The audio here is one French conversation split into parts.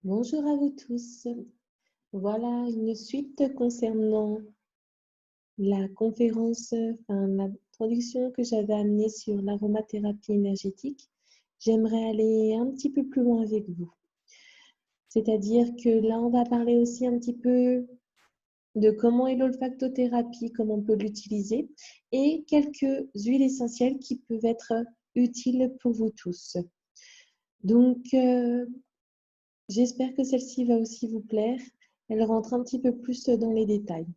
Bonjour à vous tous. Voilà une suite concernant la conférence, la traduction que j'avais amenée sur l'aromathérapie énergétique. J'aimerais aller un petit peu plus loin avec vous. C'est-à-dire que là, on va parler aussi un petit peu de comment est l'olfactothérapie, comment on peut l'utiliser et quelques huiles essentielles qui peuvent être utiles pour vous tous. Donc, j'espère que celle-ci va aussi vous plaire. Elle rentre un petit peu plus dans les détails.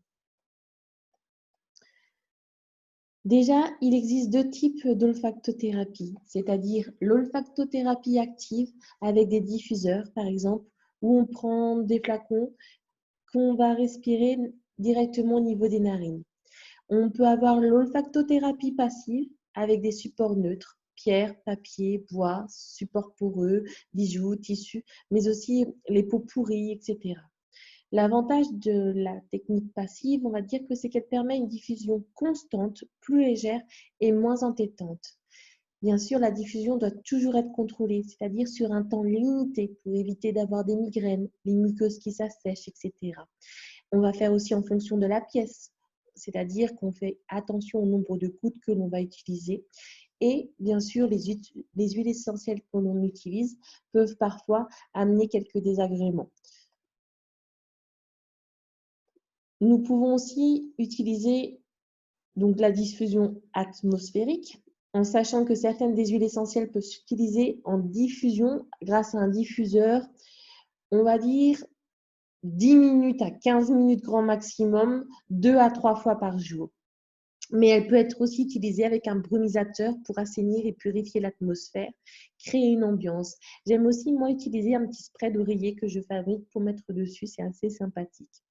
Déjà, il existe deux types d'olfactothérapie, c'est-à-dire l'olfactothérapie active avec des diffuseurs, par exemple, où on prend des flacons qu'on va respirer directement au niveau des narines. On peut avoir l'olfactothérapie passive avec des supports neutres, pierre, papier, bois, supports poreux, bijoux, tissus, mais aussi les peaux pourries, etc. L'avantage de la technique passive, on va dire que c'est qu'elle permet une diffusion constante, plus légère et moins entêtante. Bien sûr, la diffusion doit toujours être contrôlée, c'est-à-dire sur un temps limité pour éviter d'avoir des migraines, les muqueuses qui s'assèchent, etc. On va faire aussi en fonction de la pièce, c'est-à-dire qu'on fait attention au nombre de gouttes que l'on va utiliser. Et bien sûr, les huiles essentielles que l'on utilise peuvent parfois amener quelques désagréments. Nous pouvons aussi utiliser donc la diffusion atmosphérique, en sachant que certaines des huiles essentielles peuvent s'utiliser en diffusion grâce à un diffuseur, on va dire 10 minutes à 15 minutes grand maximum, 2 à 3 fois par jour. Mais elle peut être aussi utilisée avec un brumisateur pour assainir et purifier l'atmosphère, créer une ambiance. J'aime aussi, moi, utiliser un petit spray d'oreiller que je fabrique pour mettre dessus, c'est assez sympathique.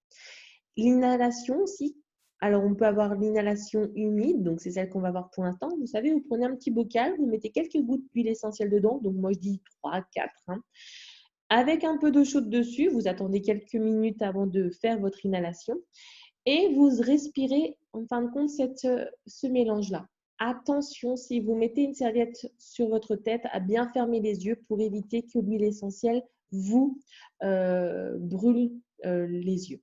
L'inhalation aussi. Alors, on peut avoir l'inhalation humide, donc c'est celle qu'on va voir pour l'instant. Vous savez, vous prenez un petit bocal, vous mettez quelques gouttes d'huile essentielle dedans, donc moi je dis 3, 4. Avec un peu d'eau chaude dessus, vous attendez quelques minutes avant de faire votre inhalation et vous respirez en fin de compte ce mélange-là. Attention, si vous mettez une serviette sur votre tête, à bien fermer les yeux pour éviter que l'huile essentielle vous brûle les yeux.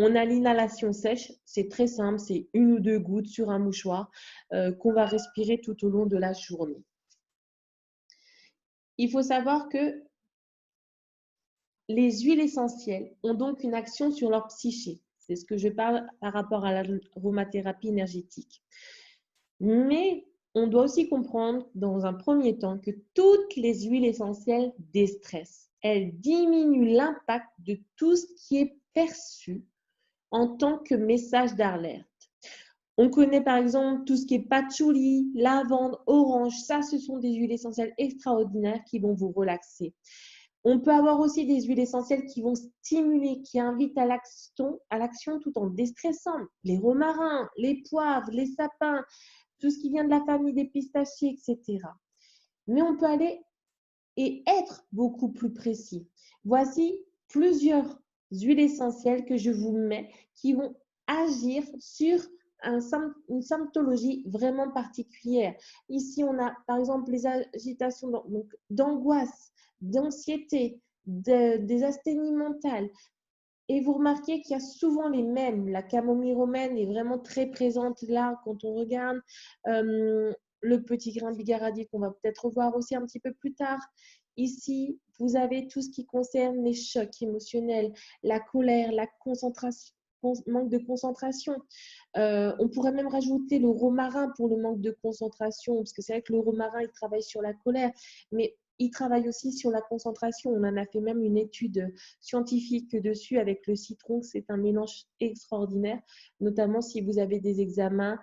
On a l'inhalation sèche, c'est très simple, c'est 1 ou 2 gouttes sur un mouchoir qu'on va respirer tout au long de la journée. Il faut savoir que les huiles essentielles ont donc une action sur leur psyché. C'est ce que je parle par rapport à l'aromathérapie énergétique. Mais on doit aussi comprendre dans un premier temps que toutes les huiles essentielles déstressent. Elles diminuent l'impact de tout ce qui est perçu en tant que message d'alerte. On connaît par exemple tout ce qui est patchouli, lavande, orange. Ça, ce sont des huiles essentielles extraordinaires qui vont vous relaxer. On peut avoir aussi des huiles essentielles qui vont stimuler, qui invitent à l'action tout en déstressant. Les romarins, les poivres, les sapins, tout ce qui vient de la famille des pistachiers, etc. Mais on peut aller et être beaucoup plus précis. Voici plusieurs huiles essentielles que je vous mets qui vont agir sur une symptologie vraiment particulière. Ici, on a par exemple les agitations d'angoisse, d'anxiété, des asthénies mentales. Et vous remarquez qu'il y a souvent les mêmes. La camomille romaine est vraiment très présente là quand on regarde. Le petit grain bigaradier qu'on va peut-être voir aussi un petit peu plus tard. Ici, vous avez tout ce qui concerne les chocs émotionnels, la colère, la concentration, manque de concentration. On pourrait même rajouter le romarin pour le manque de concentration, parce que c'est vrai que le romarin, il travaille sur la colère, mais il travaille aussi sur la concentration. On en a fait même une étude scientifique dessus avec le citron. C'est un mélange extraordinaire, notamment si vous avez des examens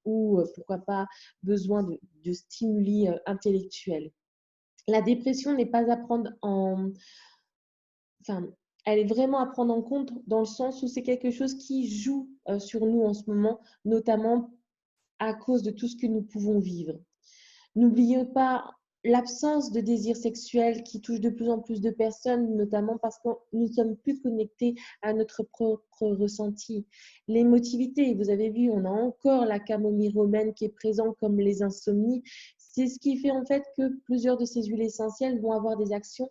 ou pourquoi pas besoin de stimuli intellectuels. La dépression n'est pas à prendre enfin, elle est vraiment à prendre en compte dans le sens où c'est quelque chose qui joue sur nous en ce moment, notamment à cause de tout ce que nous pouvons vivre. N'oubliez pas l'absence de désir sexuel qui touche de plus en plus de personnes, notamment parce que nous sommes plus connectés à notre propre ressenti. L'émotivité, vous avez vu, on a encore la camomille romaine qui est présente comme les insomnies. C'est ce qui fait en fait que plusieurs de ces huiles essentielles vont avoir des actions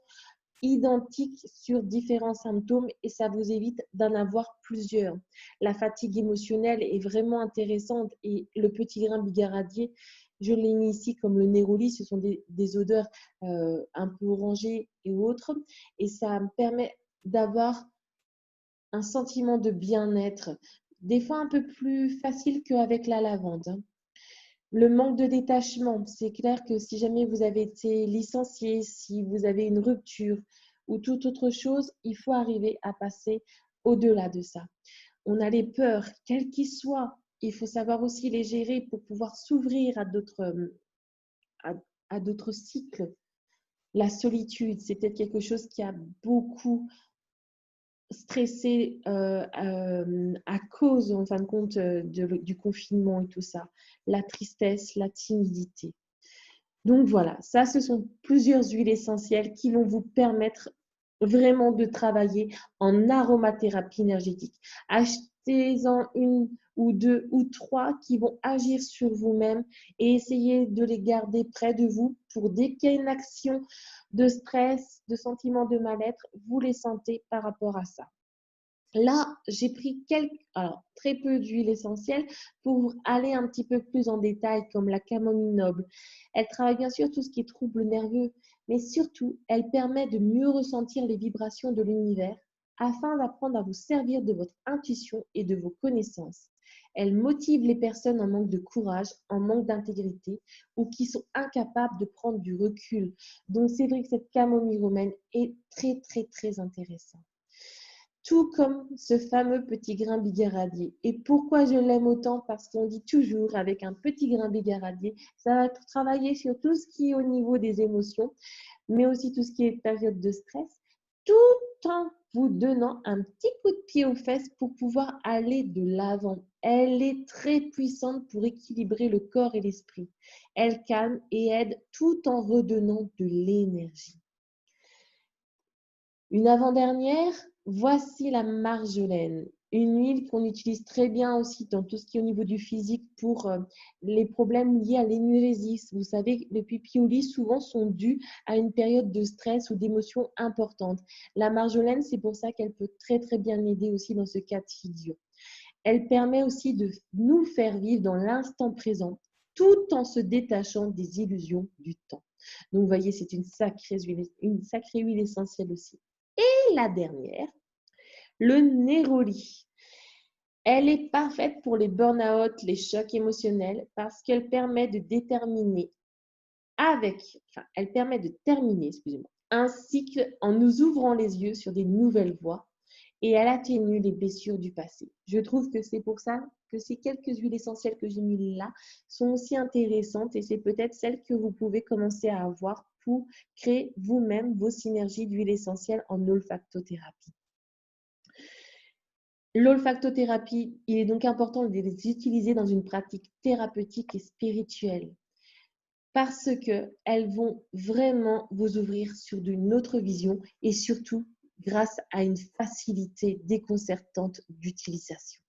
identiques sur différents symptômes et ça vous évite d'en avoir plusieurs. La fatigue émotionnelle est vraiment intéressante et le petit grain bigaradier, je l'ai mis ici comme le néroli, ce sont des odeurs un peu orangées et autres et ça me permet d'avoir un sentiment de bien-être, des fois un peu plus facile qu'avec la lavande, hein. Le manque de détachement, c'est clair que si jamais vous avez été licencié, si vous avez une rupture ou toute autre chose, il faut arriver à passer au-delà de ça. On a les peurs, quelles qu'ils soient. Il faut savoir aussi les gérer pour pouvoir s'ouvrir à, à d'autres cycles. La solitude, c'est peut-être quelque chose qui a beaucoup stressé à cause, en fin de compte, du confinement et tout ça. La tristesse, la timidité. Donc voilà, ça, ce sont plusieurs huiles essentielles qui vont vous permettre vraiment de travailler en aromathérapie énergétique. Achetez-en une ou deux ou trois qui vont agir sur vous-même et essayez de les garder près de vous pour dès qu'il y a une action de stress, de sentiment de mal-être, vous les sentez par rapport à ça. Là, j'ai pris très peu d'huile essentielle pour aller un petit peu plus en détail, comme la camomille noble. Elle travaille bien sûr tout ce qui est troubles nerveux, mais surtout, elle permet de mieux ressentir les vibrations de l'univers afin d'apprendre à vous servir de votre intuition et de vos connaissances. Elle motive les personnes en manque de courage, en manque d'intégrité ou qui sont incapables de prendre du recul. Donc, c'est vrai que cette camomille romaine est très, très, très intéressante. Tout comme ce fameux petit grain bigaradier. Et pourquoi je l'aime autant? Parce qu'on dit toujours, avec un petit grain bigaradier, ça va travailler sur tout ce qui est au niveau des émotions, mais aussi tout ce qui est période de stress, tout en vous donnant un petit coup de pied aux fesses pour pouvoir aller de l'avant. Elle est très puissante pour équilibrer le corps et l'esprit. Elle calme et aide tout en redonnant de l'énergie. Une avant-dernière, voici la marjolaine, une huile qu'on utilise très bien aussi dans tout ce qui est au niveau du physique pour les problèmes liés à l'énurésie. Vous savez, les pupilles souvent sont dus à une période de stress ou d'émotion importante. La marjolaine, c'est pour ça qu'elle peut très très bien aider aussi dans ce cas de figure. Elle permet aussi de nous faire vivre dans l'instant présent tout en se détachant des illusions du temps. Donc, vous voyez, c'est une sacrée huile essentielle aussi. Et la dernière, le néroli. Elle est parfaite pour les burn-out, les chocs émotionnels, parce qu'elle permet de terminer, un cycle en nous ouvrant les yeux sur des nouvelles voies et elle atténue les blessures du passé. Je trouve que c'est pour ça que ces quelques huiles essentielles que j'ai mises là sont aussi intéressantes et c'est peut-être celles que vous pouvez commencer à avoir pour créer vous-même vos synergies d'huiles essentielles en olfactothérapie. L'olfactothérapie, il est donc important de les utiliser dans une pratique thérapeutique et spirituelle parce qu'elles vont vraiment vous ouvrir sur une autre vision et surtout grâce à une facilité déconcertante d'utilisation.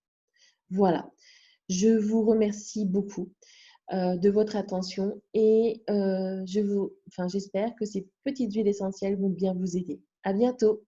Voilà, je vous remercie beaucoup de votre attention et j'espère que ces petites huiles essentielles vont bien vous aider. À bientôt!